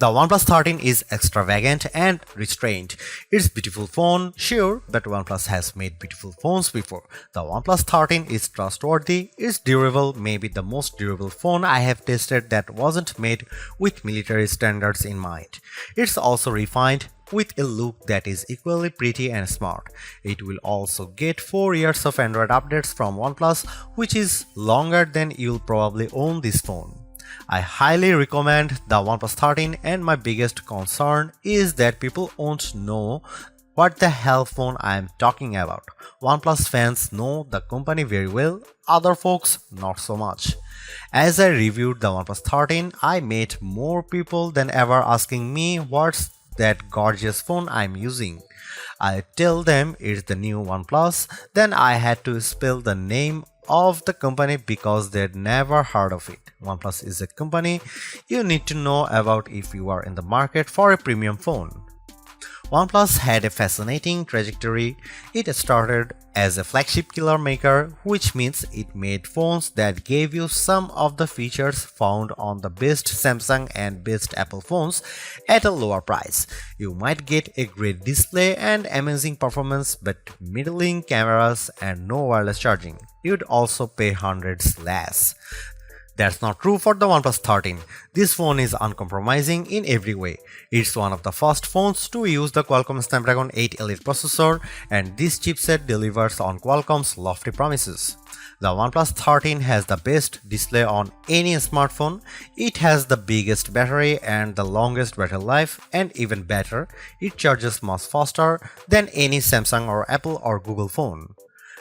The OnePlus 13 is extravagant and restrained. It's a beautiful phone, sure, but OnePlus has made beautiful phones before. The OnePlus 13 is trustworthy, it's durable, maybe the most durable phone I have tested that wasn't made with military standards in mind. It's also refined, with a look that is equally pretty and smart. It will also get 4 years of Android updates from OnePlus, which is longer than you'll probably own this phone. I highly recommend the OnePlus 13, and my biggest concern is that people won't know what the hell phone I am talking about. OnePlus fans know the company very well, other folks not so much. As I reviewed the OnePlus 13, I met more people than ever asking me what's that gorgeous phone I'm using. I tell them it's the new OnePlus, then I had to spell the name of the company because they'd never heard of it. OnePlus is a company you need to know about if you are in the market for a premium phone. OnePlus had a fascinating trajectory. It started as a flagship killer maker, which means it made phones that gave you some of the features found on the best Samsung and best Apple phones at a lower price. You might get a great display and amazing performance, but middling cameras and no wireless charging. You'd also pay hundreds less. That's not true for the OnePlus 13. This phone is uncompromising in every way. It's one of the first phones to use the Qualcomm Snapdragon 8 Elite processor, and this chipset delivers on Qualcomm's lofty promises. The OnePlus 13 has the best display on any smartphone. It has the biggest battery and the longest battery life, and even better, it charges much faster than any Samsung or Apple or Google phone.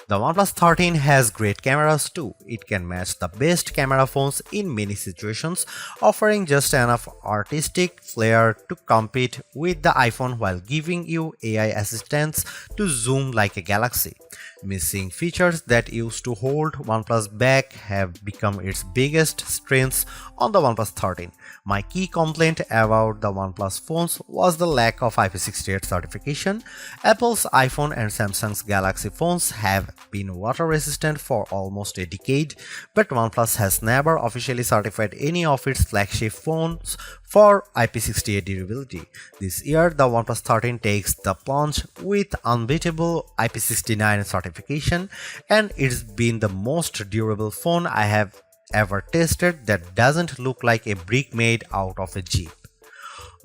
The OnePlus 13 has great cameras too. It can match the best camera phones in many situations, offering just enough artistic flair to compete with the iPhone while giving you AI assistants to zoom like a galaxy. Missing features that used to hold OnePlus back have become its biggest strengths on the OnePlus 13. My key complaint about the OnePlus phones was the lack of IP68 certification. Apple's iPhone and Samsung's Galaxy phones have been water resistant for almost a decade, but OnePlus has never officially certified any of its flagship phones for IP68 durability. This year, the OnePlus 13 takes the plunge with unbeatable IP69 certification, and it's been the most durable phone I have ever tested that doesn't look like a brick made out of a Jeep.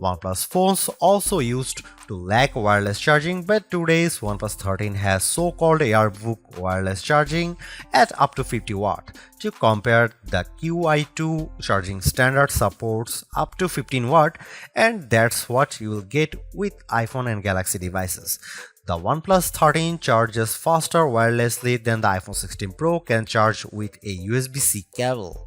OnePlus phones also used to lack wireless charging, but today's OnePlus 13 has so-called Airbook wireless charging at up to 50 watt. To compare, the QI2 charging standard supports up to 15 watt, and that's what you will get with iPhone and Galaxy devices. The OnePlus 13 charges faster wirelessly than the iPhone 16 Pro can charge with a USB-C cable.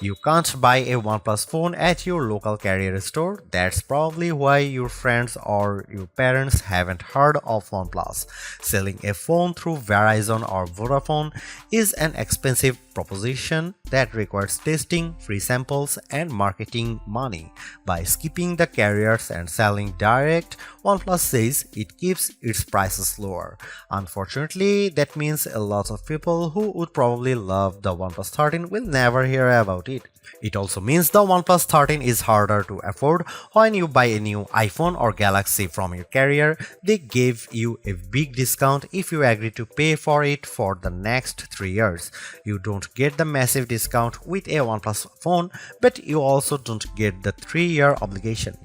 You can't buy a OnePlus phone at your local carrier store. That's probably why your friends or your parents haven't heard of OnePlus. Selling a phone through Verizon or Vodafone is an expensive proposition that requires testing, free samples, and marketing money. By skipping the carriers and selling direct, OnePlus says it keeps its prices lower. Unfortunately, that means a lot of people who would probably love the OnePlus 13 will never hear about it. It also means the OnePlus 13 is harder to afford. When you buy a new iPhone or Galaxy from your carrier, they give you a big discount if you agree to pay for it for the next 3 years. You don't get the massive discount with a OnePlus phone, but you also don't get the 3-year obligation.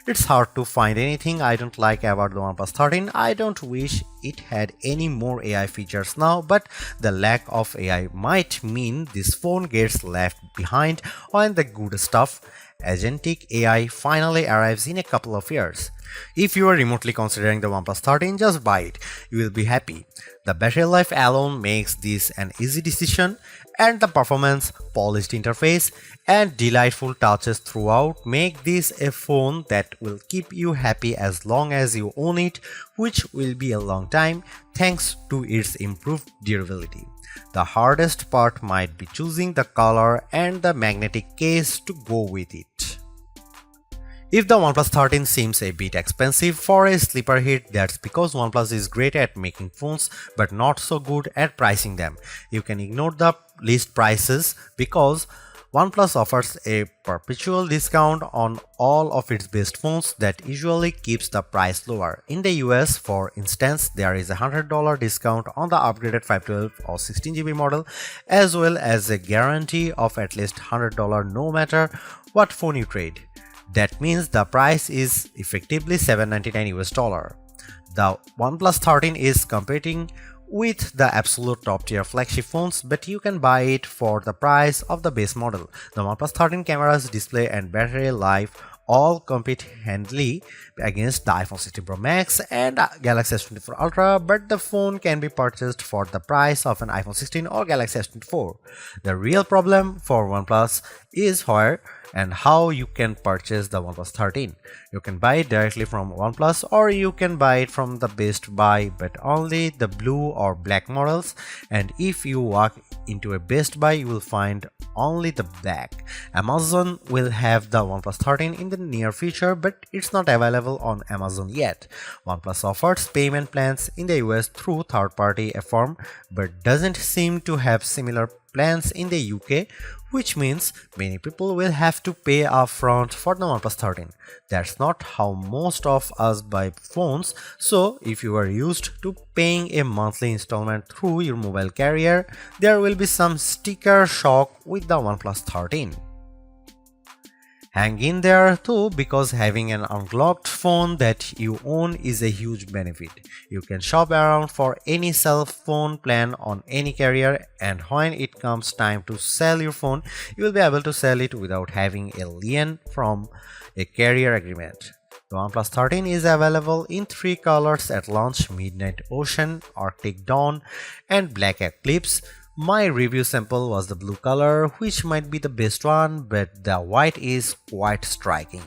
It's hard to find anything I don't like about the OnePlus 13. I don't wish it had any more AI features now, but the lack of AI might mean this phone gets left behind when the good stuff, agentic AI, finally arrives in a couple of years. If you are remotely considering the OnePlus 13, just buy it. You will be happy. The battery life alone makes this an easy decision, and the performance, polished interface, and delightful touches throughout make this a phone that will keep you happy as long as you own it, which will be a long time thanks to its improved durability. The hardest part might be choosing the color and the magnetic case to go with it. If the OnePlus 13 seems a bit expensive for a sleeper hit, that's because OnePlus is great at making phones but not so good at pricing them. You can ignore the list prices because OnePlus offers a perpetual discount on all of its best phones that usually keeps the price lower. In the US, for instance, there is a $100 discount on the upgraded 512 or 16GB model, as well as a guarantee of at least $100 no matter what phone you trade. That means the price is effectively $799 US. The OnePlus 13 is competing with the absolute top tier flagship phones, but you can buy it for the price of the base model. The OnePlus 13 cameras, display and battery life all compete handily against the iPhone 16 Pro Max and Galaxy S24 Ultra, but the phone can be purchased for the price of an iPhone 16 or Galaxy S24. The real problem for OnePlus is where and how you can purchase the OnePlus 13. You can buy it directly from OnePlus, or you can buy it from the Best Buy, but only the blue or black models, and if you walk into a Best Buy you will find only the black. Amazon will have the OnePlus 13 in the near future, but it's not available on Amazon yet. OnePlus offers payment plans in the US through third-party firm, but doesn't seem to have similar plans in the UK, which means many people will have to pay upfront for the OnePlus 13. That's not how most of us buy phones, so if you are used to paying a monthly installment through your mobile carrier, there will be some sticker shock with the OnePlus 13. Hang in there too, because having an unlocked phone that you own is a huge benefit. You can shop around for any cell phone plan on any carrier, and when it comes time to sell your phone, you will be able to sell it without having a lien from a carrier agreement. The OnePlus 13 is available in 3 colors at launch: Midnight Ocean, Arctic Dawn, and Black Eclipse. My review sample was the blue color, which might be the best one, but the white is quite striking,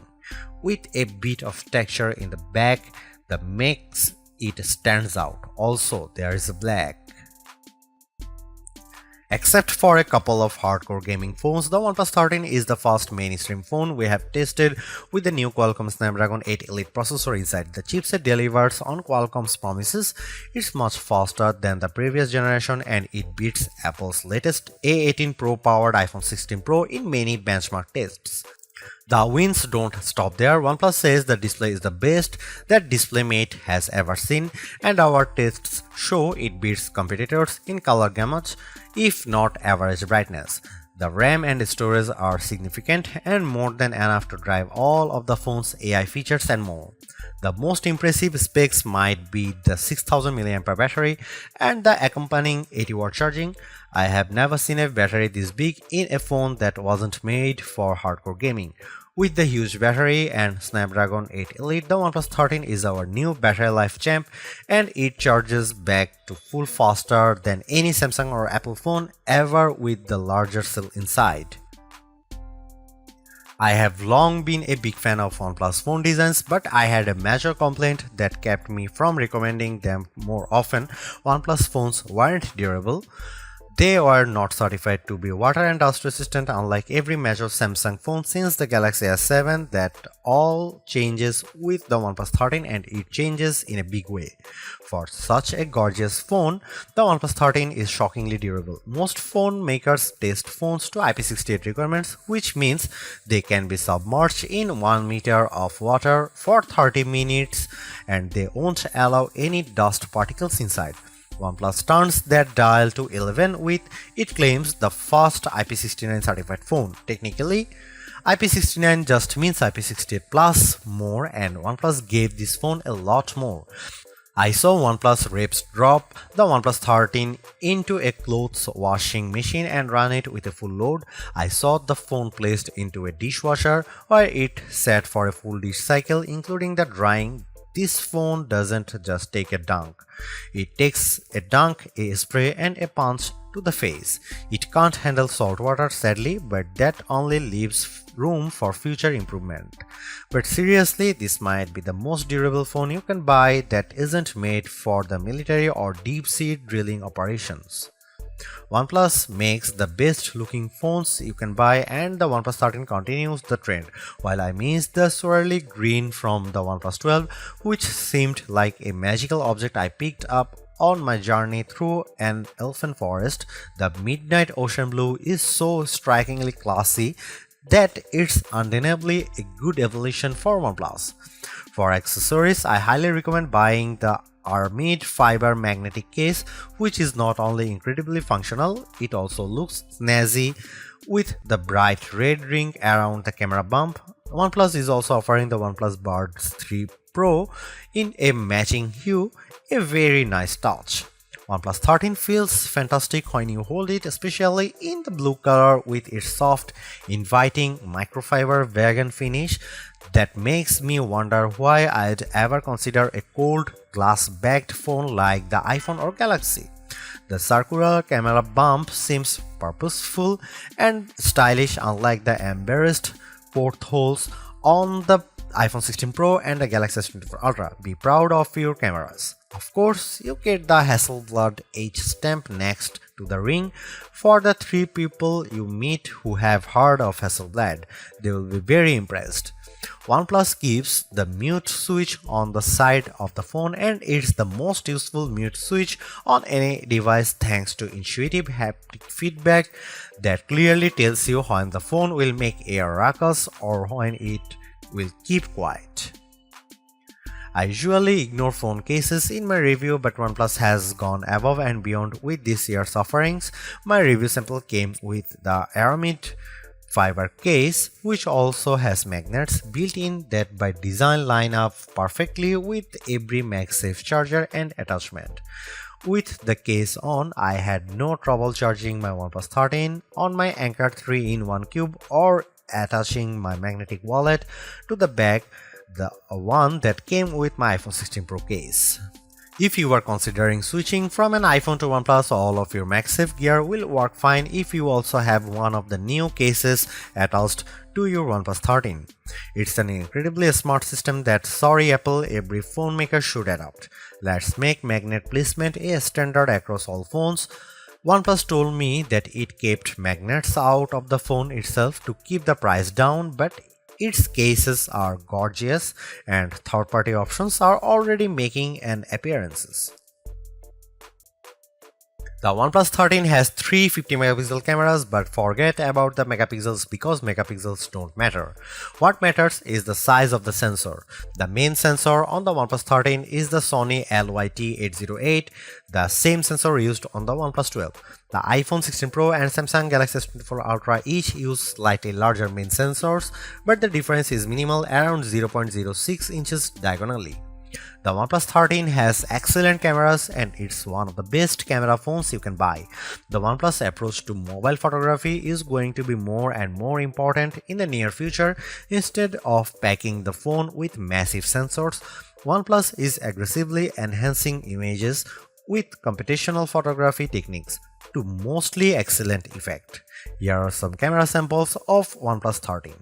with a bit of texture in the back that makes it stands out. Also, there is a black. Except for a couple of hardcore gaming phones, the OnePlus 13 is the first mainstream phone we have tested with the new Qualcomm Snapdragon 8 Elite processor inside. The chipset delivers on Qualcomm's promises. It's much faster than the previous generation, and it beats Apple's latest A18 Pro powered iPhone 16 Pro in many benchmark tests. The wins don't stop there. OnePlus says the display is the best that DisplayMate has ever seen, and our tests show it beats competitors in color gamut, if not average brightness. The RAM and storage are significant and more than enough to drive all of the phone's AI features and more. The most impressive specs might be the 6000 mAh battery and the accompanying 80-watt charging. I have never seen a battery this big in a phone that wasn't made for hardcore gaming. With the huge battery and Snapdragon 8 Elite, the OnePlus 13 is our new battery life champ, and it charges back to full faster than any Samsung or Apple phone ever with the larger cell inside. I have long been a big fan of OnePlus phone designs, but I had a major complaint that kept me from recommending them more often. OnePlus phones weren't durable. They were not certified to be water and dust resistant, unlike every major Samsung phone since the Galaxy S7. That all changes with the OnePlus 13, and it changes in a big way. For such a gorgeous phone, the OnePlus 13 is shockingly durable. Most phone makers test phones to IP68 requirements, which means they can be submerged in 1 meter of water for 30 minutes and they won't allow any dust particles inside. OnePlus turns that dial to 11 with, it claims, the first IP69 certified phone. Technically, IP69 just means IP68 plus more, and OnePlus gave this phone a lot more. I saw OnePlus reps drop the OnePlus 13 into a clothes washing machine and run it with a full load. I saw the phone placed into a dishwasher where it sat for a full dish cycle, including the drying. This phone doesn't just take a dunk. It takes a dunk, a spray, and a punch to the face. It can't handle salt water, sadly, but that only leaves room for future improvement. But seriously, this might be the most durable phone you can buy that isn't made for the military or deep-sea drilling operations. OnePlus makes the best looking phones you can buy, and the OnePlus 13 continues the trend, while I miss the swirly green from the OnePlus 12, which seemed like a magical object I picked up on my journey through an elfin forest. The midnight ocean blue is so strikingly classy that it's undeniably a good evolution for OnePlus. For accessories, I highly recommend buying the Armid fiber magnetic case, which is not only incredibly functional, it also looks snazzy with the bright red ring around the camera bump. OnePlus is also offering the OnePlus Buds 3 Pro in a matching hue, a very nice touch. OnePlus 13 feels fantastic when you hold it, especially in the blue color with its soft, inviting microfiber vegan finish that makes me wonder why I'd ever consider a cold glass-backed phone like the iPhone or Galaxy. The circular camera bump seems purposeful and stylish, unlike the embarrassed portholes on the iPhone 16 Pro and the Galaxy S24 Ultra. Be proud of your cameras. Of course, you get the Hasselblad H stamp next to the ring. For the 3 people you meet who have heard of Hasselblad, they will be very impressed. OnePlus gives the mute switch on the side of the phone, and it's the most useful mute switch on any device thanks to intuitive haptic feedback that clearly tells you when the phone will make a ruckus or when it will keep quiet. I usually ignore phone cases in my review, but OnePlus has gone above and beyond with this year's offerings. My review sample came with the Aramid fiber case, which also has magnets built in that by design line up perfectly with every MagSafe charger and attachment. With the case on, I had no trouble charging my OnePlus 13 on my Anker 3-in-1 cube or attaching my magnetic wallet to the bag, the one that came with my iPhone 16 Pro case. If you are considering switching from an iPhone to OnePlus, all of your MagSafe gear will work fine if you also have one of the new cases attached to your OnePlus 13. It's an incredibly smart system that, sorry Apple, every phone maker should adopt. Let's make magnet placement a standard across all phones. OnePlus told me that it kept magnets out of the phone itself to keep the price down, but its cases are gorgeous and third-party options are already making an appearance. The OnePlus 13 has 3 50-megapixel cameras, but forget about the megapixels because megapixels don't matter. What matters is the size of the sensor. The main sensor on the OnePlus 13 is the Sony LYT-808, the same sensor used on the OnePlus 12. The iPhone 16 Pro and Samsung Galaxy S24 Ultra each use slightly larger main sensors, but the difference is minimal, around 0.06 inches diagonally. The OnePlus 13 has excellent cameras and it's one of the best camera phones you can buy. The OnePlus approach to mobile photography is going to be more and more important in the near future. Instead of packing the phone with massive sensors, OnePlus is aggressively enhancing images with computational photography techniques to mostly excellent effect. Here are some camera samples of OnePlus 13.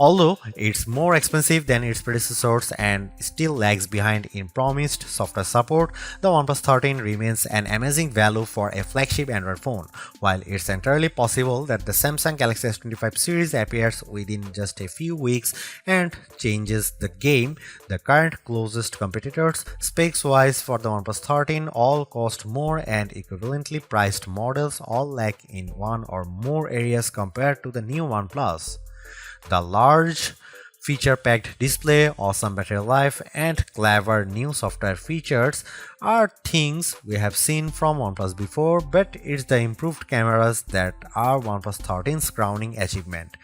Although it's more expensive than its predecessors and still lags behind in promised software support, the OnePlus 13 remains an amazing value for a flagship Android phone. While it's entirely possible that the Samsung Galaxy S25 series appears within just a few weeks and changes the game, the current closest competitors, specs-wise for the OnePlus 13, all cost more and equivalently priced models all lack in one or more areas compared to the new OnePlus. The large feature-packed display, awesome battery life, and clever new software features are things we have seen from OnePlus before, but it's the improved cameras that are OnePlus 13's crowning achievement.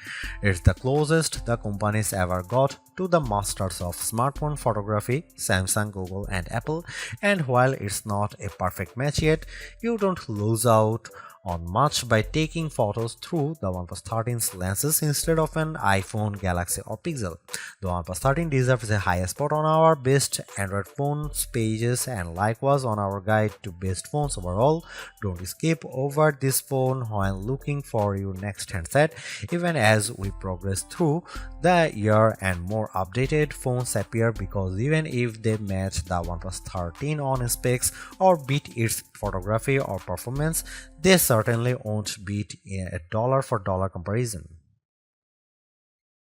It's the closest the companies ever got to the masters of smartphone photography, Samsung, Google, and Apple, and while it's not a perfect match yet, you don't lose out on much by taking photos through the OnePlus 13's lenses instead of an iPhone, Galaxy or Pixel. The OnePlus 13 deserves a high spot on our best Android phones pages and likewise on our guide to best phones overall. Don't skip over this phone while looking for your next handset. Even as we progress through the year and more updated phones appear, because even if they match the OnePlus 13 on specs or beat its photography or performance, they certainly won't beat a dollar for dollar comparison.